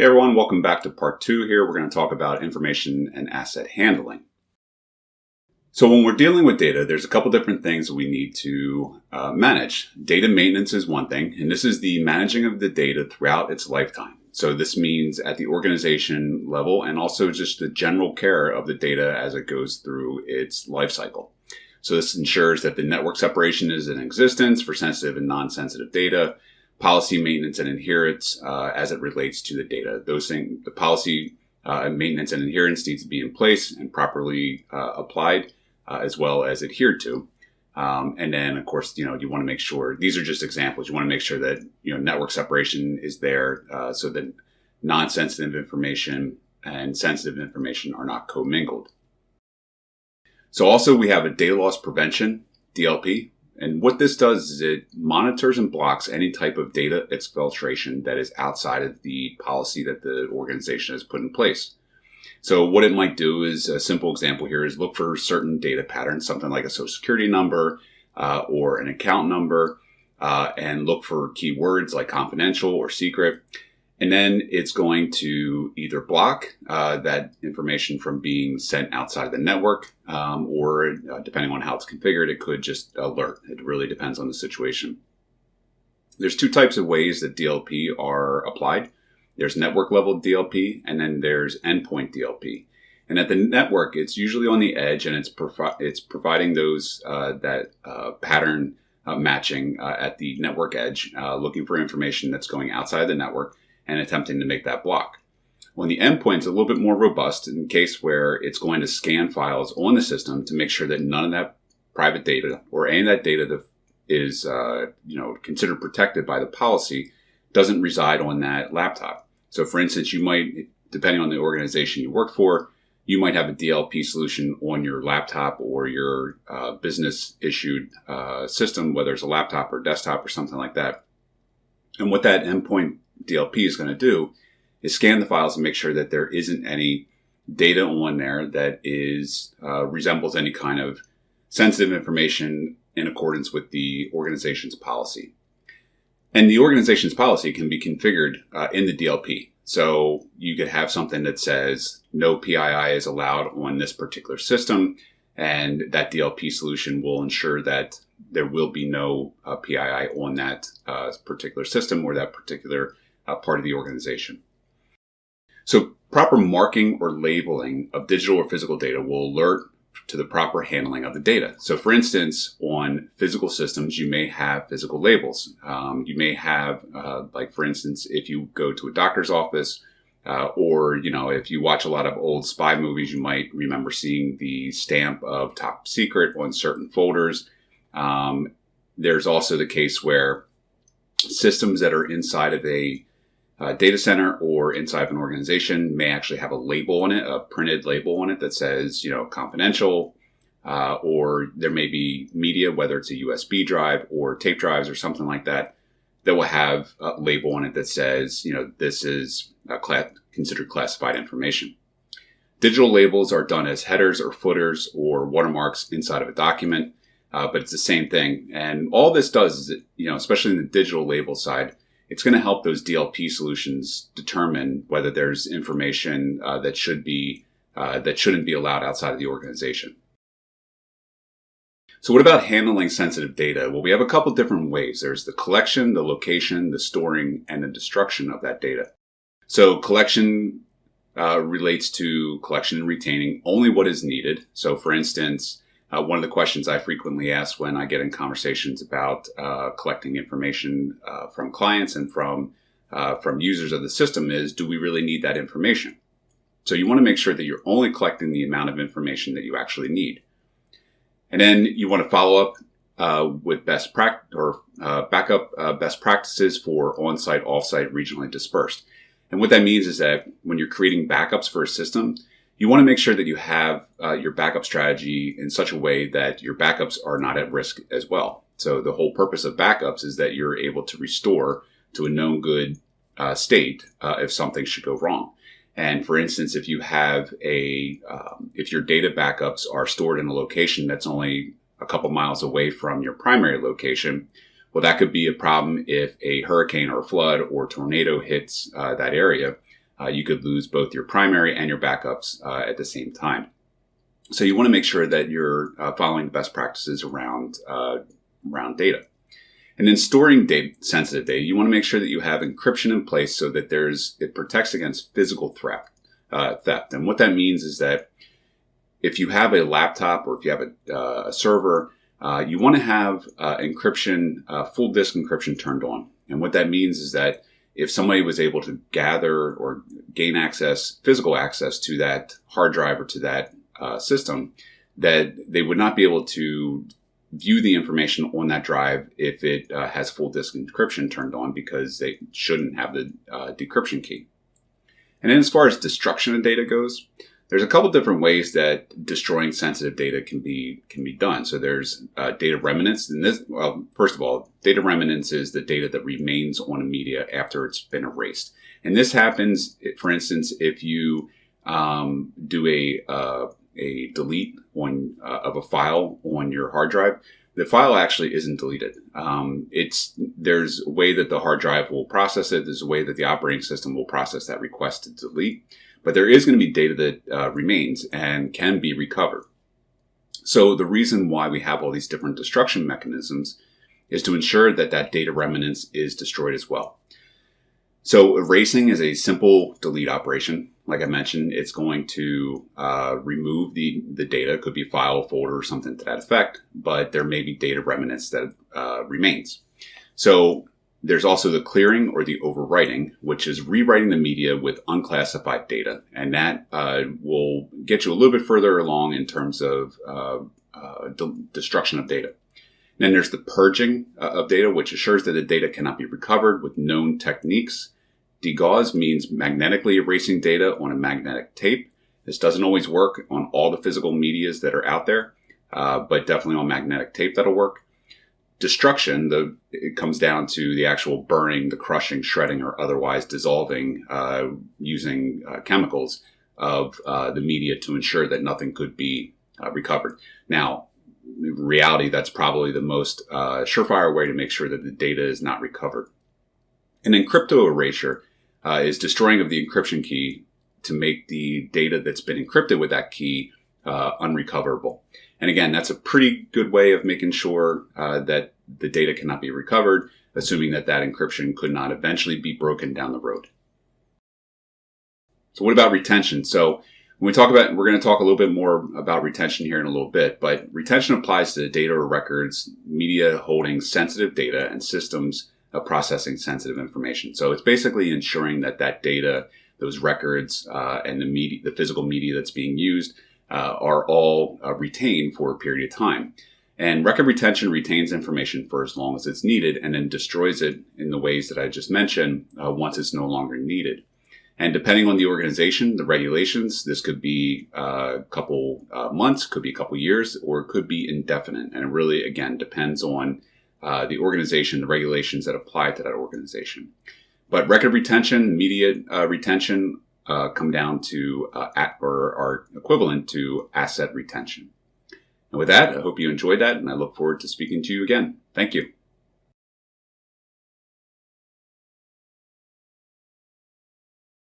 Hey everyone, welcome back to part 2 here. We're going to talk about information and asset handling. So when we're dealing with data, there's a couple different things that we need to manage. Data maintenance is one thing, and this is the managing of the data throughout its lifetime. So this means at the organization level and also just the general care of the data as it goes through its life cycle. So this ensures that the network separation is in existence for sensitive and non-sensitive data, policy maintenance and adherence as it relates to the data. Those things, the policy maintenance and adherence needs to be in place and properly applied as well as adhered to. And then, of course, you want to make sure, these are just examples, you want to make sure that, network separation is there so that non-sensitive information and sensitive information are not commingled. So also we have a data loss prevention, DLP. And what this does is it monitors and blocks any type of data exfiltration that is outside of the policy that the organization has put in place. So what it might do is, a simple example here is look for certain data patterns, something like a social security number or an account number, and look for keywords like confidential or secret. And then it's going to either block that information from being sent outside of the network, or depending on how it's configured, it could just alert. It really depends on the situation. There's two types of ways that DLP are applied. There's network level DLP, and then there's endpoint DLP. And at the network, it's usually on the edge, and it's providing those pattern matching at the network edge, looking for information that's going outside the network and attempting to make that block. When the endpoint is a little bit more robust in case where it's going to scan files on the system to make sure that none of that private data or any of that data that is considered protected by the policy doesn't reside on that laptop. So for instance, you might, depending on the organization you work for, you might have a DLP solution on your laptop or your business issued system, whether it's a laptop or desktop or something like that. And what that endpoint DLP is going to do is scan the files and make sure that there isn't any data on there that is resembles any kind of sensitive information in accordance with the organization's policy. And the organization's policy can be configured in the DLP. So you could have something that says no PII is allowed on this particular system, and that DLP solution will ensure that there will be no PII on that particular system or that particular part of the organization. So proper marking or labeling of digital or physical data will alert to the proper handling of the data. So for instance, on physical systems, you may have physical labels. You may have, like for instance, if you go to a doctor's office, or, if you watch a lot of old spy movies, you might remember seeing the stamp of top secret on certain folders. There's also the case where systems that are inside of a data center or inside of an organization may actually have a label on it, a printed label on it that says, confidential, or there may be media, whether it's a USB drive or tape drives or something like that, that will have a label on it that says, this is considered classified information. Digital labels are done as headers or footers or watermarks inside of a document, but it's the same thing. And all this does is, especially in the digital label side, it's going to help those DLP solutions determine whether there's information that shouldn't be allowed outside of the organization. So what about handling sensitive data? Well, we have a couple different ways. There's the collection, the location, the storing, and the destruction of that data. So collection relates to collection and retaining only what is needed. So for instance, one of the questions I frequently ask when I get in conversations about collecting information from clients and from users of the system is, do we really need that information? So you want to make sure that you're only collecting the amount of information that you actually need. And then you want to follow up with backup best practices for on-site, off-site, regionally dispersed. And what that means is that when you're creating backups for a system, you want to make sure that you have your backup strategy in such a way that your backups are not at risk as well. So the whole purpose of backups is that you're able to restore to a known good state if something should go wrong. And for instance, if you have if your data backups are stored in a location that's only a couple miles away from your primary location, well, that could be a problem if a hurricane or a flood or tornado hits that area. you could lose both your primary and your backups at the same time. So you want to make sure that you're following the best practices around data. And in storing sensitive data, you want to make sure that you have encryption in place so that it protects against physical theft. And what that means is that if you have a laptop or if you have a server, you want to have encryption, full disk encryption turned on. And what that means is that if somebody was able to gather or gain physical access to that hard drive or to that system, that they would not be able to view the information on that drive if it has full disk encryption turned on, because they shouldn't have the decryption key. And then as far as destruction of data goes, there's a couple different ways that destroying sensitive data can be done. So there's data remnants. And first of all, data remnants is the data that remains on a media after it's been erased. And this happens, for instance, if you do a delete of a file on your hard drive. The file actually isn't deleted. There's a way that the hard drive will process it. There's a way that the operating system will process that request to delete. But there is going to be data that remains and can be recovered. So the reason why we have all these different destruction mechanisms is to ensure that that data remnants is destroyed as well. So erasing is a simple delete operation. Like I mentioned, it's going to remove the data. It could be a file, folder, or something to that effect, but there may be data remnants that remains. So there's also the clearing or the overwriting, which is rewriting the media with unclassified data. And that will get you a little bit further along in terms of destruction of data. Then there's the purging of data, which assures that the data cannot be recovered with known techniques. Degauss means magnetically erasing data on a magnetic tape. This doesn't always work on all the physical medias that are out there, but definitely on magnetic tape that'll work. Destruction, it comes down to the actual burning, the crushing, shredding, or otherwise dissolving using chemicals of the media to ensure that nothing could be recovered. Now, in reality, that's probably the most surefire way to make sure that the data is not recovered. And then crypto erasure is destroying of the encryption key to make the data that's been encrypted with that key unrecoverable. And again, that's a pretty good way of making sure that the data cannot be recovered, assuming that that encryption could not eventually be broken down the road. So what about retention? So when we're going to talk a little bit more about retention here in a little bit, but retention applies to data or records, media holding sensitive data, and systems of processing sensitive information. So it's basically ensuring that that data, those records, and the physical media that's being used are all retained for a period of time. And record retention retains information for as long as it's needed and then destroys it in the ways that I just mentioned once it's no longer needed. And depending on the organization, the regulations, this could be a couple months, could be a couple years, or it could be indefinite. And it really, again, depends on the organization, the regulations that apply to that organization. But record retention, media retention come down to or are equivalent to asset retention. And with that, I hope you enjoyed that, and I look forward to speaking to you again. Thank you.